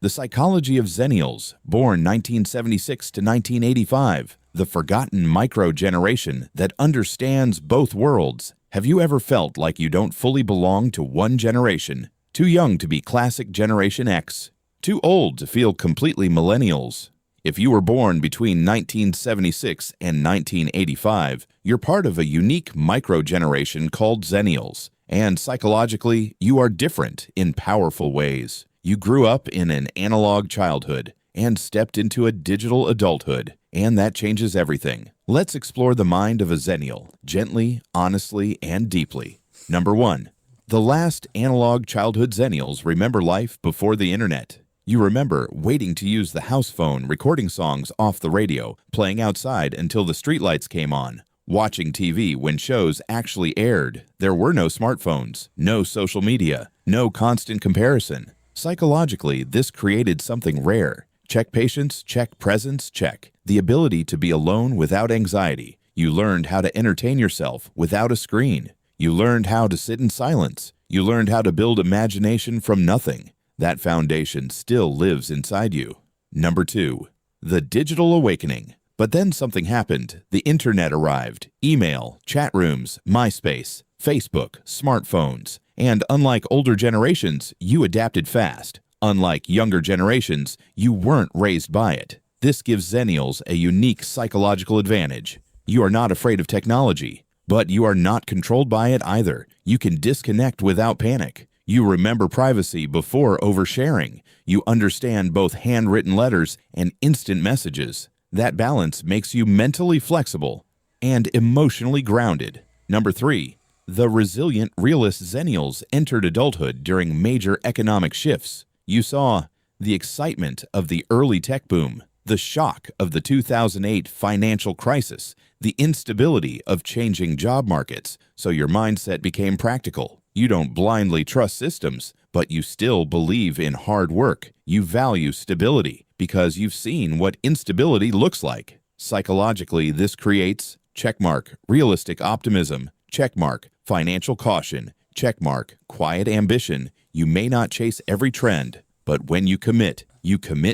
The psychology of Xennials, born 1976 to 1985, the forgotten micro-generation that understands both worlds. Have you ever felt like you don't fully belong to one generation? Too young to be classic Generation X? Too old to feel completely Millennials? If you were born between 1976 and 1985, you're part of a unique micro-generation called Xennials. And psychologically, you are different in powerful ways. You grew up in an analog childhood and stepped into a digital adulthood, and that changes everything. Let's explore the mind of a Xennial, gently, honestly, and deeply. Number 1. The last analog childhood Xennials remember life before the internet. You remember waiting to use the house phone, recording songs off the radio, playing outside until the streetlights came on, watching TV when shows actually aired. There were no smartphones, no social media, no constant comparison. Psychologically, this created something rare. Check patience, check presence, check. The ability to be alone without anxiety. You learned how to entertain yourself without a screen. You learned how to sit in silence. You learned how to build imagination from nothing. That foundation still lives inside you. Number 2. The digital awakening. But then something happened. The internet arrived. Email, chat rooms, MySpace, Facebook, smartphones. And unlike older generations, you adapted fast. Unlike younger generations, you weren't raised by it. This gives Xennials a unique psychological advantage. You are not afraid of technology, but you are not controlled by it either. You can disconnect without panic. You remember privacy before oversharing. You understand both handwritten letters and instant messages. That balance makes you mentally flexible and emotionally grounded. Number 3. The resilient realist Xennials entered adulthood during major economic shifts. You saw the excitement of the early tech boom, the shock of the 2008 financial crisis, the instability of changing job markets, so your mindset became practical. You don't blindly trust systems, but you still believe in hard work. You value stability because you've seen what instability looks like. Psychologically, this creates checkmark, realistic optimism, checkmark, financial caution, checkmark, quiet ambition. You may not chase every trend, but when you commit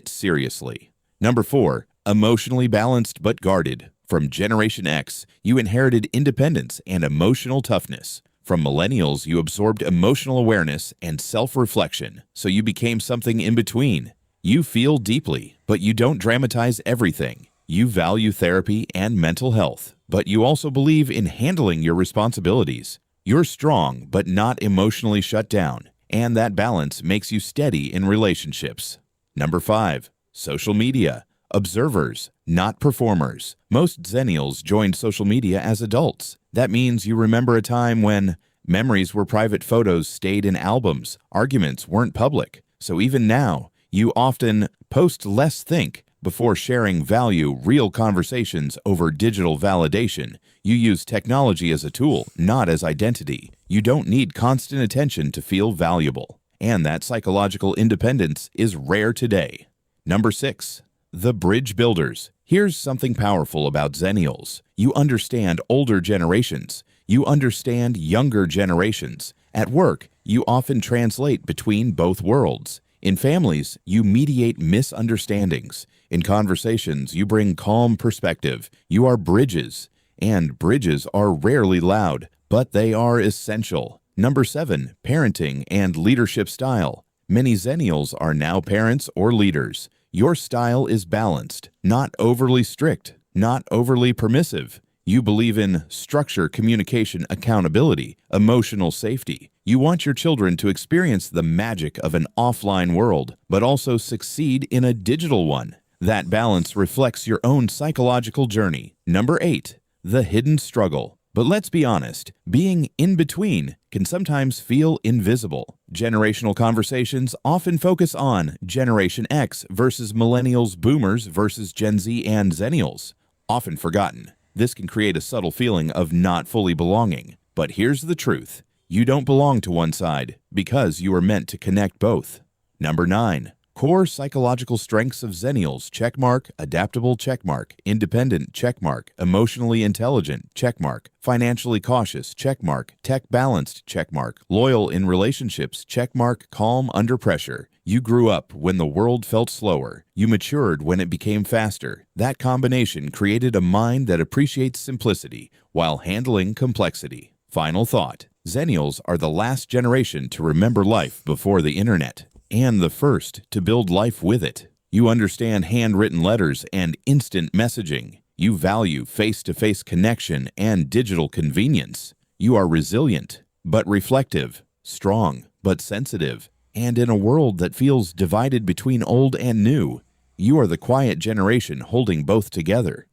seriously. Number 4, emotionally balanced but guarded. From Generation X, you inherited independence and emotional toughness. From Millennials, you absorbed emotional awareness and self-reflection, so you became something in between. You feel deeply, but you don't dramatize everything. You value therapy and mental health, but you also believe in handling your responsibilities. You're strong, but not emotionally shut down, and that balance makes you steady in relationships. Number 5, social media. Observers, not performers. Most Xennials joined social media as adults. That means you remember a time when memories were private, photos stayed in albums, arguments weren't public. So even now, you often post less, think before sharing, value real conversations over digital validation. You use technology as a tool, not as identity. You don't need constant attention to feel valuable. And that psychological independence is rare today. Number 6. The bridge builders. Here's something powerful about Xennials. You understand older generations. You understand younger generations. At work, you often translate between both worlds. In families, you mediate misunderstandings. In conversations, you bring calm perspective. You are bridges. And bridges are rarely loud, but they are essential. Number 7, parenting and leadership style. Many Xennials are now parents or leaders. Your style is balanced, not overly strict, not overly permissive. You believe in structure, communication, accountability, emotional safety. You want your children to experience the magic of an offline world, but also succeed in a digital one. That balance reflects your own psychological journey. Number 8, the hidden struggle. But let's be honest, being in between can sometimes feel invisible. Generational conversations often focus on Generation X versus Millennials, Boomers versus Gen Z and Xennials. Often forgotten. This can create a subtle feeling of not fully belonging. But here's the truth. You don't belong to one side because you are meant to connect both. Number 9. Core psychological strengths of Xennials, checkmark, adaptable, checkmark, independent, checkmark, emotionally intelligent, checkmark, financially cautious, checkmark, tech balanced, checkmark, loyal in relationships, checkmark, calm under pressure. You grew up when the world felt slower. You matured when it became faster. That combination created a mind that appreciates simplicity while handling complexity. Final thought. Xennials are the last generation to remember life before the internet, and the first to build life with it. You understand handwritten letters and instant messaging. You value face-to-face connection and digital convenience. You are resilient, but reflective, strong, but sensitive. And in a world that feels divided between old and new, you are the quiet generation holding both together.